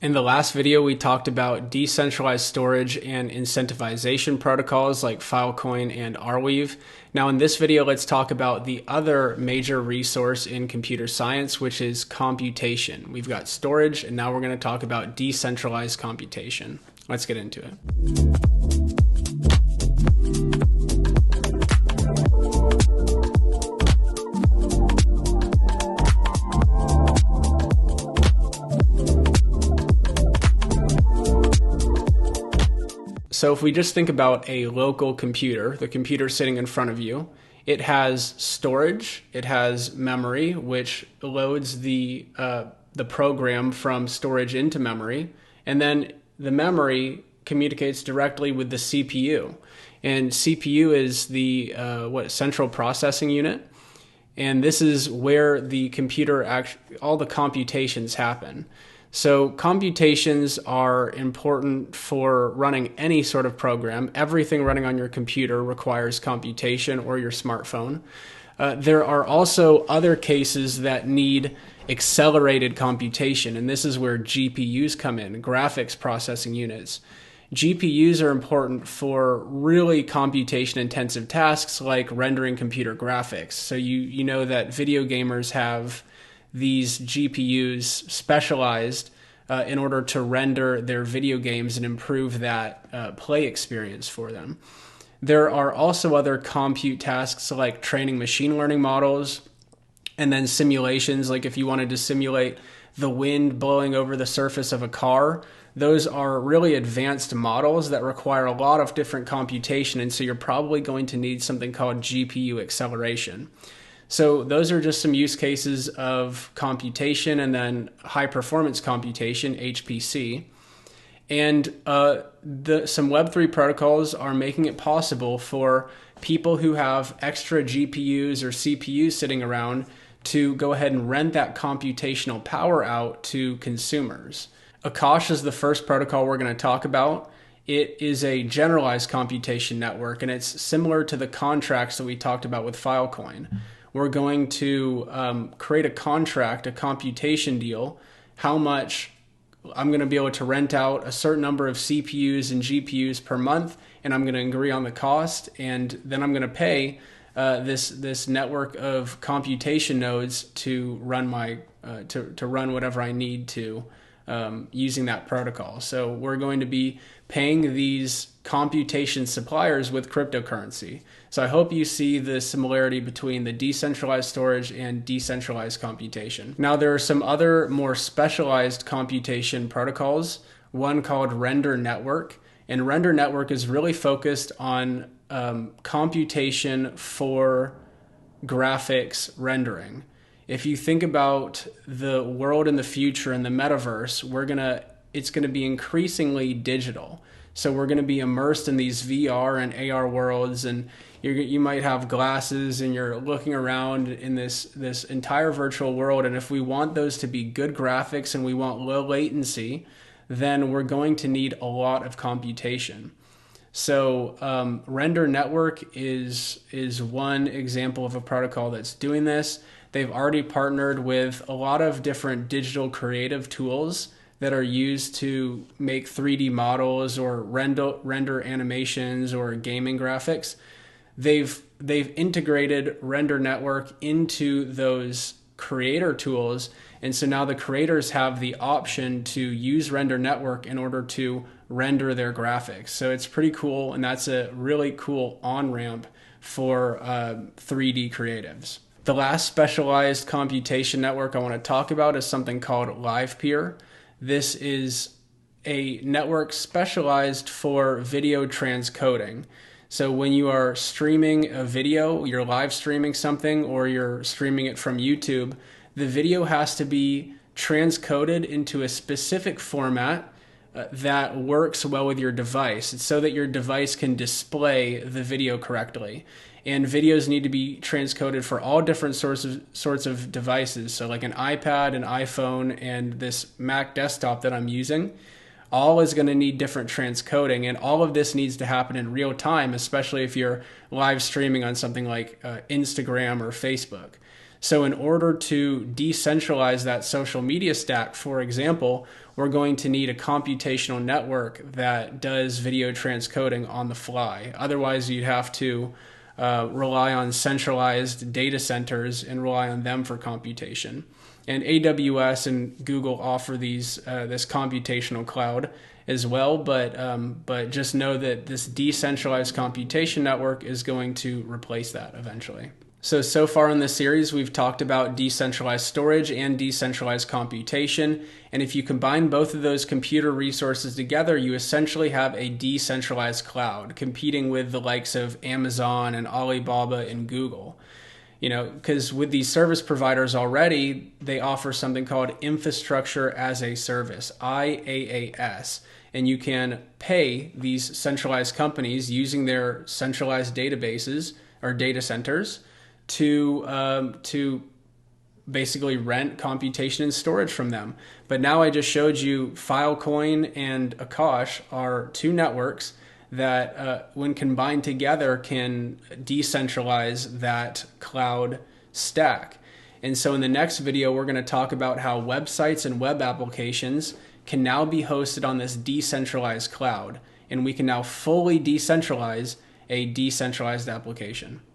In the last video, we talked about decentralized storage and incentivization protocols like Filecoin and Arweave. Now in this video, let's talk about the other major resource in computer science, which is computation. We've got storage, and now we're going to talk about decentralized computation. Let's get into it. So if we just think about a local computer, the computer sitting in front of you, it has storage, it has memory, which loads the program from storage into memory, and then the memory communicates directly with the CPU. And CPU is the central processing unit, and this is where the computer all the computations happen. So computations are important for running any sort of program. Everything running on your computer requires computation, or your smartphone. There are also other cases that need accelerated computation, and this is where GPUs come in, graphics processing units. GPUs are important for really computation-intensive tasks like rendering computer graphics. So you know that video gamers have these GPUs specialized in order to render their video games and improve that play experience for them. There are also other compute tasks like training machine learning models, and then simulations, like if you wanted to simulate the wind blowing over the surface of a car. Those are really advanced models that require a lot of different computation, and so you're probably going to need something called GPU acceleration. So those are just some use cases of computation, and then high performance computation, HPC. And some Web3 protocols are making it possible for people who have extra GPUs or CPUs sitting around to go ahead and rent that computational power out to consumers. Akash is the first protocol we're going to talk about. It is a generalized computation network, and it's similar to the contracts that we talked about with Filecoin. We're going to create a contract, a computation deal, how much I'm going to be able to rent out a certain number of CPUs and GPUs per month, and I'm going to agree on the cost, and then I'm going to pay this network of computation nodes to run to run whatever I need to using that protocol. So we're going to be paying these computation suppliers with cryptocurrency. So I hope you see the similarity between the decentralized storage and decentralized computation. Now there are some other more specialized computation protocols, one called Render Network. And Render Network is really focused on computation for graphics rendering. If you think about the world in the future and the metaverse, it's going to be increasingly digital. So we're going to be immersed in these VR and AR worlds, and you might have glasses and you're looking around in this entire virtual world. And if we want those to be good graphics and we want low latency, then we're going to need a lot of computation. So Render Network is one example of a protocol that's doing this. They've already partnered with a lot of different digital creative tools that are used to make 3D models or render animations or gaming graphics. They've integrated Render Network into those creator tools, and so now the creators have the option to use Render Network in order to render their graphics. So it's pretty cool, and that's a really cool on-ramp for 3D creatives. The last specialized computation network I want to talk about is something called LivePeer. This is a network specialized for video transcoding. So when you are streaming a video, you're live streaming something, or you're streaming it from YouTube, the video has to be transcoded into a specific format that works well with your device. It's so that your device can display the video correctly. And videos need to be transcoded for all different sorts of devices. So like an iPad, an iPhone, and this Mac desktop that I'm using, all is going to need different transcoding. And all of this needs to happen in real time, especially if you're live streaming on something like Instagram or Facebook. So in order to decentralize that social media stack, for example, we're going to need a computational network that does video transcoding on the fly. Otherwise, you'd have to rely on centralized data centers and rely on them for computation. And AWS and Google offer these this computational cloud as well, but just know that this decentralized computation network is going to replace that eventually. So far in this series, we've talked about decentralized storage and decentralized computation. And if you combine both of those computer resources together, you essentially have a decentralized cloud competing with the likes of Amazon and Alibaba and Google. You know, because with these service providers already, they offer something called infrastructure as a service, IaaS. And you can pay these centralized companies using their centralized databases or data centers to basically rent computation and storage from them. But now I just showed you Filecoin and Akash are two networks that when combined together can decentralize that cloud stack. And so in the next video, we're going to talk about how websites and web applications can now be hosted on this decentralized cloud. And we can now fully decentralize a decentralized application.